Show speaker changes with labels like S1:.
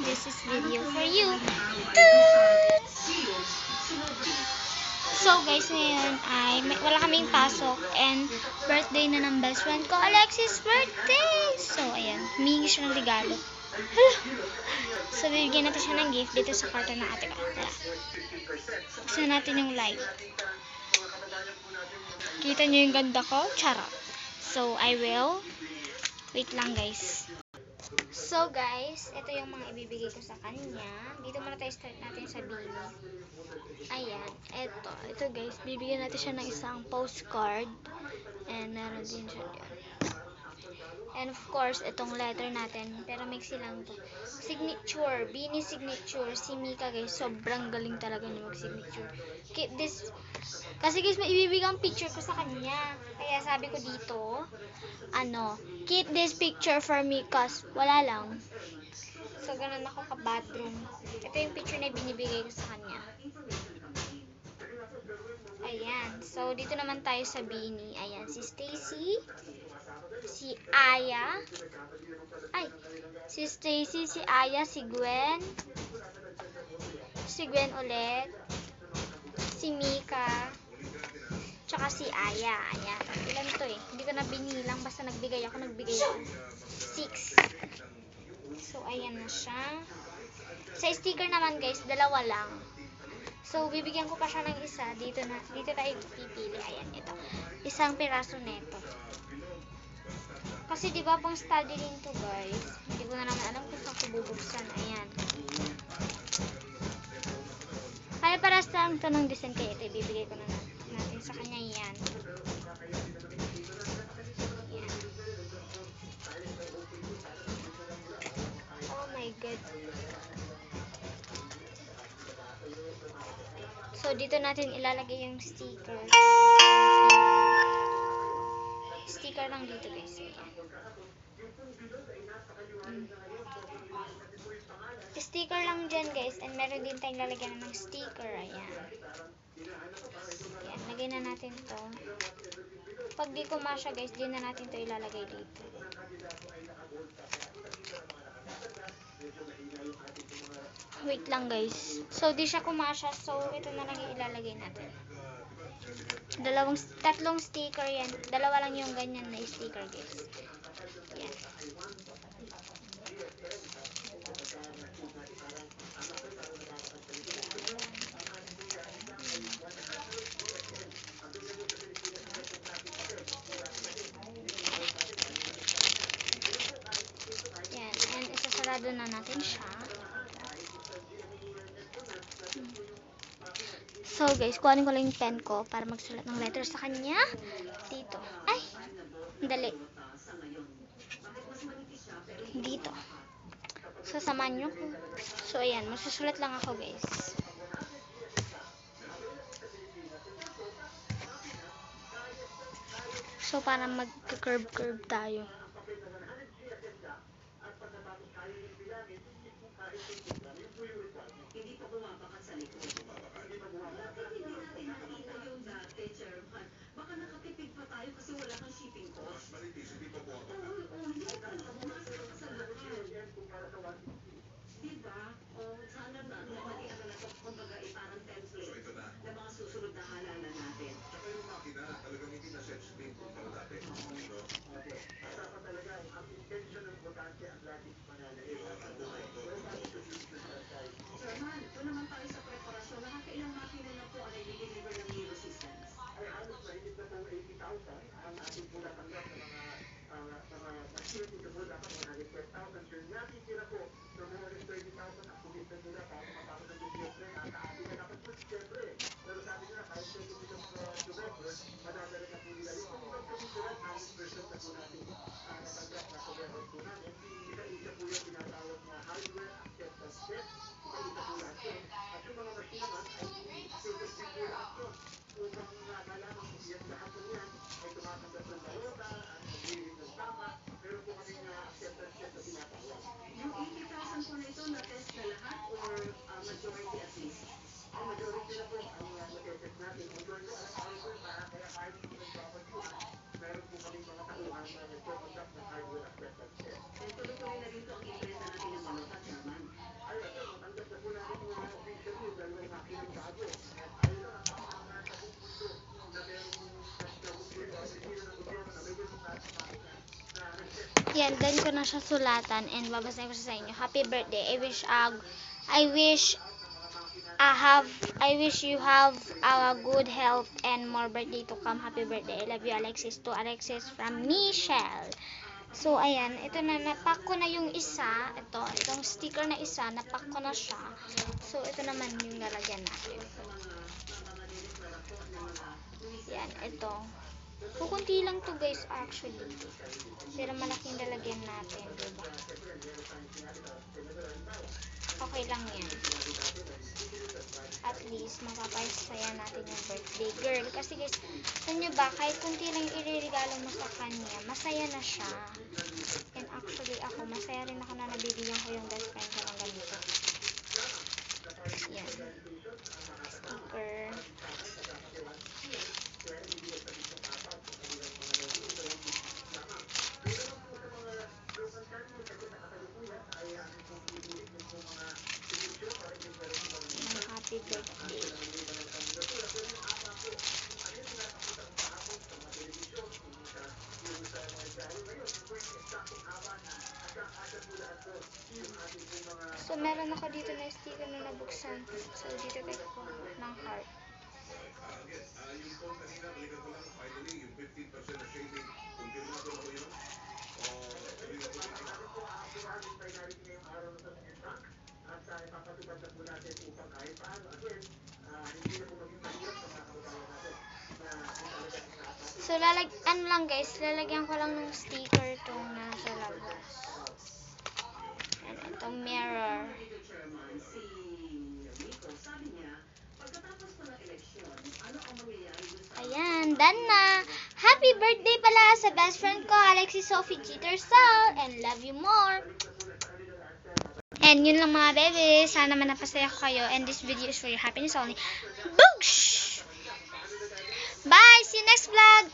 S1: this is video for you. Toot! So guys, ngayon ay wala kaming pasok and birthday na ng best friend ko, Alexis' birthday! So ayan, humingi siya ng regalo. Hala! So bibigyan natin siya ng gift dito sa kwarto ng ate ko. Tara. Buksan natin yung light. Kita niyo yung ganda ko? Charot. So I will wait lang guys. So guys, ito yung mga ibibigay ko sa kanya. Dito muna tayo start natin sa Bini. Ayan, ito guys, bibigyan natin siya ng isang postcard. And meron din siya dyan. And of course, itong letter natin, pero mix lang to. Signature, Bini signature. Si Mika guys, sobrang galing talaga niya mag-signature. Keep this, kasi guys, may ibibigay picture ko sa kanya. Kaya sabi ko dito, keep this picture for me, cause wala lang. So, ganun ako ka-bathroom. Ito yung picture na binibigay ko sa kanya. Ayan. So, dito naman tayo sa Bini. Ayan, si Stacy, si Aya, si Stacy, si Aya, si Gwen ulit, si Mika, tsaka si Aya. Ayan. Ilan to eh? Hindi ko na binilang. Basta nagbigay ako. 6. So, ayan na siya. Sa sticker naman guys, 2 lang. So, bibigyan ko pa siya ng isa. Dito tayo pipili. Ayan, ito. Isang piraso neto. Kasi diba pang study rin to guys. Hindi ko na naman alam kung saan ko bubuksan. Ayan. Kaya paras lang ito ng design kaya ito. Ibibigay ko na natin sa kanya yan. Oh my god. So, dito natin ilalagay yung sticker. Sticker lang dito guys. Sticker lang dyan guys. And meron din tayong lalagyan ng sticker. Ayan. Ayan. Lagay na natin to. Pag di kumasya guys, di na natin to ilalagay dito. Wait lang guys. So, di siya kumasya. So, ito na lang ilalagay natin. 3 sticker yan. 2 lang yung ganyan na sticker guys. Yan. Yan. And isasarado na natin siya. So guys, kuhanin ko lang yung pen ko para magsulat ng letter sa kanya. Dito. Ay! Dali. Dito. Sasamahan nyo ko. So ayan, magsusulat lang ako guys. So para mag-curve tayo. Yan, then ko na siya sulatan and babasahin ko siya sa inyo. Happy birthday. I wish you have a good health and more birthday to come. Happy birthday. I love you, Alexis. To Alexis from Michelle. So, ayan. Ito na. Napak ko na yung isa. Itong sticker na isa. Napak ko na siya. So, ito naman yung lalagyan natin. Yan. Ito. Kukunti lang to guys actually. Pero malaking lalagyan natin. Diba? Okay lang yan. At least, mapapasaya natin yung birthday girl. Kasi guys, alam nyo ba, kahit kunti lang yung iririgalo mo sa kanya, masaya na siya. And actually, ako, masaya rin ako na nabibigyan ko yung best friend ko ng ganito. Yan. Sticker. Happy birthday. So, meron ako dito na sticker na nabuksan. So, dito tayo ko ng heart. So, lang guys, lalagyan ko lang ng sticker itong nasa labas. And itong mirror. Ayan, done na. Happy birthday pala sa best friend ko, Alexis Sophie Jittersal, and love you more. And yun lang mga bebe. Sana naman napasaya ko kayo. And this video is for your happiness only. Boosh! Bye! See you next vlog!